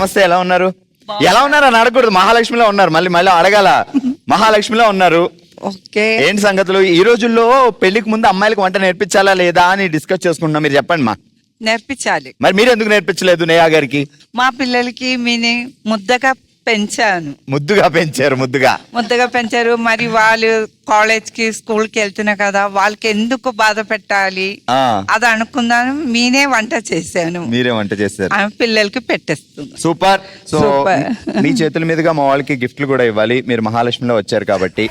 నమస్తే, ఎలా ఉన్నారు? ఎలా ఉన్నారు అని అడగకూడదు, మహాలక్ష్మిలో ఉన్నారు. మళ్ళీ మళ్ళీ అడగాల. మహాలక్ష్మిలో ఉన్నారు. ఓకే, ఏంటి సంగతులు? ఈ రోజుల్లో పెళ్లికి ముందు అమ్మాయిలకు వంట నేర్పించాలా లేదా అని డిస్కస్ చేసుకుంటున్నాం. మీరు చెప్పండి మా. నేర్పించాలి. మరి మీరు ఎందుకు నేర్పించలేదు నేహా గారికి? మా పిల్లలకి మీని ముద్దగా పెంచాను. ముద్దుగా పెంచారు, ముద్దగా పెంచారు. మరి వాళ్ళు కాలేజ్ కి స్కూల్ కి వెళ్తున్నా కదా, వాళ్ళకి ఎందుకు బాధ పెట్టాలి అది అనుకున్నాను. మీనే వంట చేశాను. మీరే వంట చేశారు, పిల్లలకి పెట్టేస్తుంది. సూపర్. So super. మీ చేతుల మీదుగా మా వాళ్ళకి గిఫ్ట్లు కూడా ఇవ్వాలి. మీరు మహాలక్ష్మిలో వచ్చారు కాబట్టి.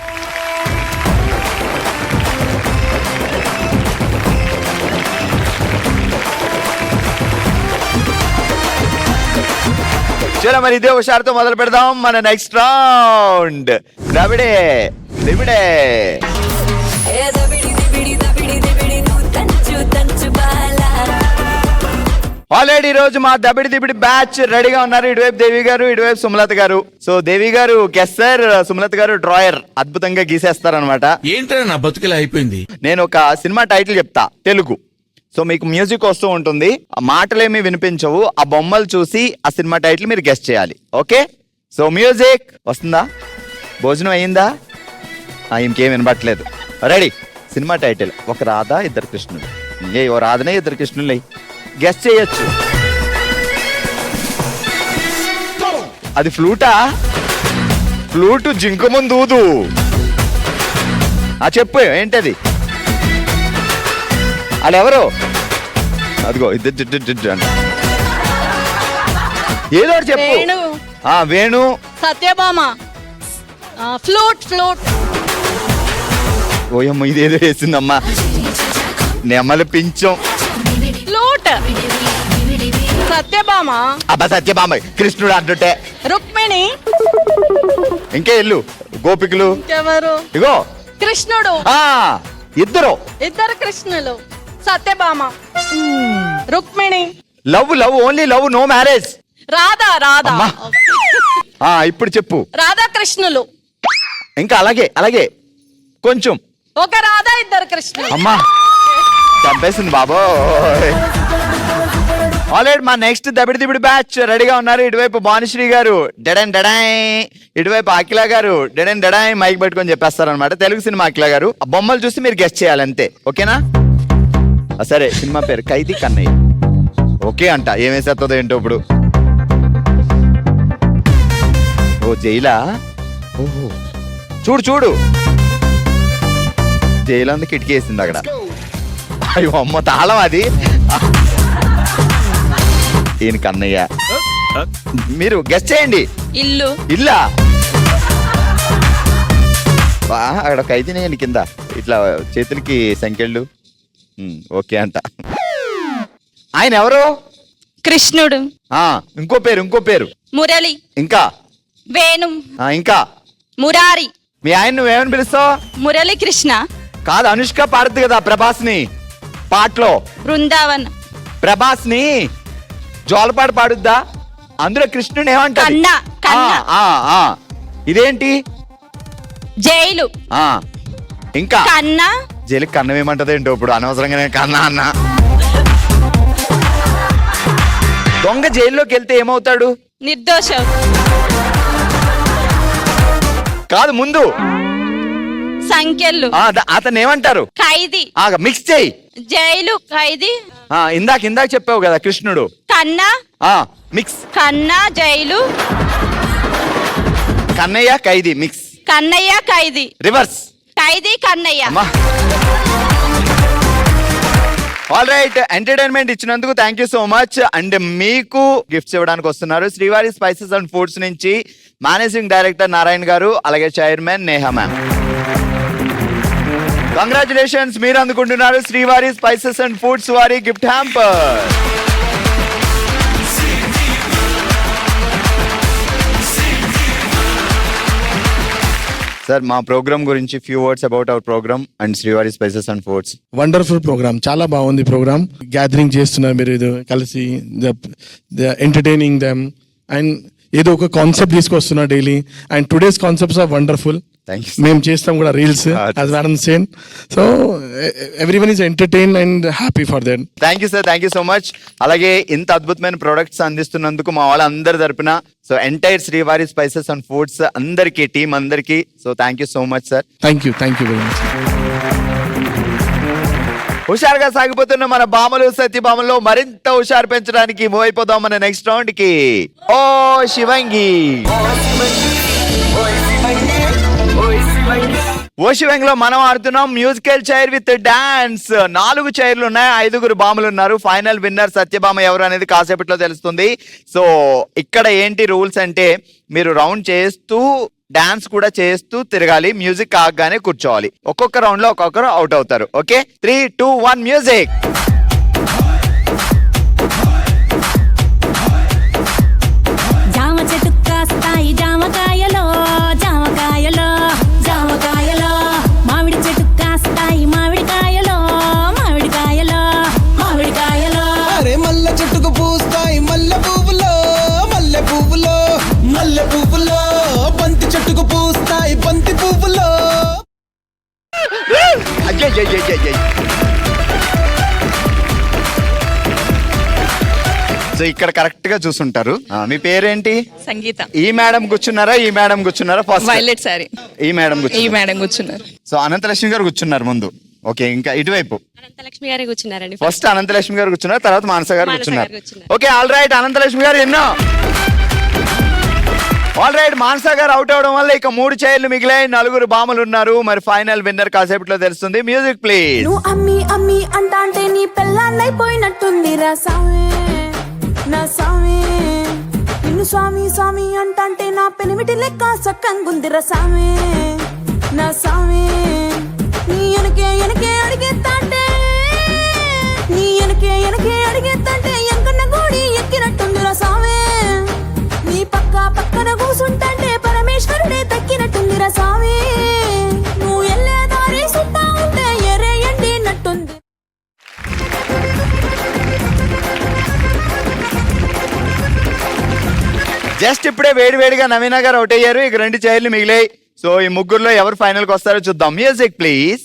చలో మరి ఇదే హుషారుతో మొదలు పెడదాం మన నెక్స్ట్ రౌండ్. దబిడే దిబిడే. ఆల్రెడీ ఈ రోజు మా దబిడి దిబిడి బ్యాచ్ రెడీగా ఉన్నారు. ఇటువైపు దేవి గారు, ఇటువైపు సుమలత గారు. సో దేవి గారు గెస్సర్, సుమలత గారు డ్రాయర్. అద్భుతంగా గీసేస్తారనమాట. ఏంటో నా బతుకులా అయిపోయింది. నేను ఒక సినిమా టైటిల్ చెప్తా తెలుగు. సో మీకు మ్యూజిక్ వస్తూ ఉంటుంది, ఆ మాటలేమి వినిపించవు. ఆ బొమ్మలు చూసి ఆ సినిమా టైటిల్ మీరు గెస్ట్ చేయాలి. ఓకే, సో మ్యూజిక్ వస్తుందా? భోజనం అయ్యిందా? ఇంకేం వినబట్లేదు. రెడీ. సినిమా టైటిల్ ఒక రాధ ఇద్దరు కృష్ణులు. ఓ రాధనే ఇద్దరు కృష్ణులు గెస్ట్ చేయొచ్చు. అది ఫ్లూటా? ఫ్లూటు జింక ముందు ఊదు. చెప్పు ఏంటది? అదెవరు? అదిగో ఇద్దరు అంట. ఏదో చెప్పు. వేణు. సత్యభామ. ఫ్లూట్. ఓయమ్మ, ఇదేదో వేసిందమ్మా. నెమ్మలి పించం. ఫ్లూట్. సత్యభామ. అబ్బా సత్యభామ కృష్ణుడు అంటుంటే. రుక్మిణి. ఇంకే ఇల్లు గోపికలు. ఎవరు? ఇగో కృష్ణుడు. ఇద్దరు కృష్ణులు. Satyabhama, Rukmini. Love only love, no marriage. Radha. ఇప్పుడు చెప్పు. రాధా కృష్ణులు. ఇంకా అలాగే కొంచెం. ఒక రాధా ఇద్దరు కృష్ణులు. అమ్మా చంపేసింది బాబో. ఆల్రెడీ మా నెక్స్ట్ దబిడి దిబిడి బ్యాచ్ రెడీగా ఉన్నారు. ఇటువైపు భానుశ్రీ గారు డెడన్ డెడాయ్, ఇటువైపు అఖిల గారు డెడన్ డెడాయ్ మైక్ పెట్టుకొని చెప్పేస్తారనమాట. తెలుగు సినిమా అఖిల గారు. ఆ బొమ్మలు చూసి మీరు గెస్ట్ చేయాలి అంతే. ఓకేనా? సరే, సినిమా పేరు ఖైదీ కన్నయ్య. ఓకే అంట. ఏమేసేస్తుందో ఏంటో ఇప్పుడు. ఓ జైలా. ఓహో చూడు జైలు అందు కిటికీ వేసింది అక్కడ. అయ్యో అమ్మ తాళం అది. ఈయన కన్నయ్య. మీరు గెస్ట్ చేయండి. ఇల్లా. అక్కడ ఖైదీనే కింద ఇట్లా చేతులకి సంఖ్యలు. ఓకే అంట. ఆయన ఎవరు? కృష్ణుడు. ఇంకో పేరు మురళి. ఇంకా వేణు. ఇంకా మురారి. మీ ఆయన నువ్వేమని పిలుస్తావు? మురళి కృష్ణ. కాదు, అనుష్క పాడుతుంది కదా ప్రభాస్ని పాటలో. బృందావన్. ప్రభాస్ని జోలపాట పాడుద్దా? అందులో కృష్ణుడు ఏమంటారు? ఇదేంటి? జైలు. ఇంకా కన్నా. జైలుకి కన్నం ఏమంటది ఏంటో ఇప్పుడు అనవసరంగానే కన్నా అన్న. దొంగ జైల్లోకి వెళ్తే ఏమవుతాడు? నిర్దోషం. కాదు, ముందు సంఖ్యలు. అతను ఏమంటారు? ఖైదీ. మిక్స్ చేయి. జైలు, ఖైదీ. ఇందాక చెప్పావు కదా కృష్ణుడు. కన్నా. మిక్స్. కన్నా జైలు. కన్నయ్య ఖైదీ మిక్స్. కన్నయ్య ఖైదీ రివర్స్. ఖైదీ కన్నయ్య. ఆల్ రైట్, ఎంటర్టైన్మెంట్ ఇచ్చినందుకు thank you so much. And మీకు గిఫ్ట్స్ ఇవ్వడానికి వస్తున్నారు శ్రీవారి స్పైసెస్ అండ్ ఫుడ్స్ నుంచి మేనేజింగ్ డైరెక్టర్ నారాయణ గారు, అలాగే చైర్మన్ నేహా మ్యామ్. కంగ్రాచులేషన్స్, మీరు అందుకుంటున్నారు శ్రీవారి స్పైసెస్ అండ్ ఫుడ్స్ వారి గిఫ్ట్ హ్యాంపర్. సార్, మా ప్రోగ్రామ్ గురించి few words about our programme and Srivari spices and foods. Wonderful programme, చాలా బాగుంది ప్రోగ్రామ్. గ్యాదరింగ్ చేస్తున్నారు మీరు ఇది కలిసి, ఎంటర్టైనింగ్ దెమ్ అండ్ ఏదో ఒక కాన్సెప్ట్ తీసుకొస్తున్నారు daily. And today's concepts are wonderful. Thank you. మేము చేస్తాం కూడా reels as madam said. So everyone is entertain and happy for that. Thank you sir, thank you so much. అలాగే ఇంత అద్భుతమైన products అందిస్తున్నందుకు మా వాళ్ళందరి తరపున so entire Srivari spices and foods అందరికి టీం అందరికి so thank you so much sir. Thank you very much. హుషారుగా సాగిపోతున్న మన భామలు సత్యభామలో మరింత హుషారు పెంచడానికి మూవ్ అయిపోదాం మన నెక్స్ట్ రౌండ్ కి. ఓ శివంగి, ఓ శివంగిలో మనం ఆడుతున్నాం మ్యూజికల్ చైర్ విత్ డాన్స్. 4 చైర్లు ఉన్నాయి, 5 భామలు ఉన్నారు. ఫైనల్ విన్నర్ సత్యభామ ఎవరు అనేది కాసేపట్లో తెలుస్తుంది. సో ఇక్కడ ఏంటి రూల్స్ అంటే మీరు రౌండ్ చేస్తూ డాన్స్ కూడా చేస్తూ తిరగాలి, మ్యూజిక్ ఆగగానే కూర్చోవాలి. ఒక్కొక్క రౌండ్ లో ఒక్కొక్కరు అవుట్ అవుతారు. Okay, 3, 2, 1 music. జామ చెట్టు కాస్తాయి జామకాయలో జామకాయలో జామకాయలో, మామిడి చెట్టు కాస్తాయి మామిడికాయలో మామిడికాయలో మామిడికాయలో, అరే మల్ల చెట్టుకు పూస్తాయి మల్లె పువ్వులో మల్లె పువ్వులో మల్లె పువ్వులో, బంతి చెట్టుకు పూస్తాయి బంతి పువ్వులో. సో ఇక్కడ కరెక్ట్ గా చూసుంటారు. మీ పేరేంటి? సంగీత. ఈ మేడం కూర్చున్నారా ఈ మేడం కూర్చున్నారా? ఫస్ట్ వైలెట్ సారీ. ఈ మేడం ఈ కూర్చున్నారు. మేడం కూర్చున్నారు. సో అనంతలక్ష్మి గారు కూర్చున్నారు ముందు. ఓకే, ఇంకా ఇటువైపు అనంతలక్ష్మి గారే కూర్చున్నారండి. ఫస్ట్ అనంతలక్ష్మి గారు కూర్చున్నారు, తర్వాత మానస గారు మానస కూర్చున్నారు. గారు కూర్చున్నారు. ఓకే, ఆల్ రైట్, అనంతలక్ష్మి గారు ఎన్నో. ఆల్ రైట్, మానస గారు అవుట్ అవడం వల్ల ఇక 3 చైర్లు మిగిలాయి, 4 భామలు ఉన్నారు. మరి ఫైనల్ విన్నర్ కాసేపట్లో తెలుస్తుంది. Music please. నువ్వు అమ్మి అమ్మి అంటాంటే నీ పెళ్ళాన్నైపోయినట్టుంది రా సామి నా సామి, నిన్ను స్వామి స్వామి అంటాంటే నా పెనిమిటి లెక్క సక్కంగుందిరా సామి నా సామి, నీ ఎనకే అడిగేస్తాంటే నీ ఎనకే అడిగేస్తాంటే ఎంకన్న గోడి ఎక్కినట్టుందిరా సామి, నీ పక్కన కూసుంటే పరమేశ్వరుడే తక్కినట్టుందిరా సామి, నువ్వు ఎల్లే దారి సుత్తా ఉంటే ఎరే ఎండినట్టుంది. జస్ట్ ఇప్పుడే వేడివేడిగా నవీన గారు అవుట్ అయ్యారు. ఇక 2 చైర్లు మిగిలాయి. సో ఈ ముగ్గురులో ఎవరు ఫైనల్ కి వస్తారో చూద్దాం. Music please.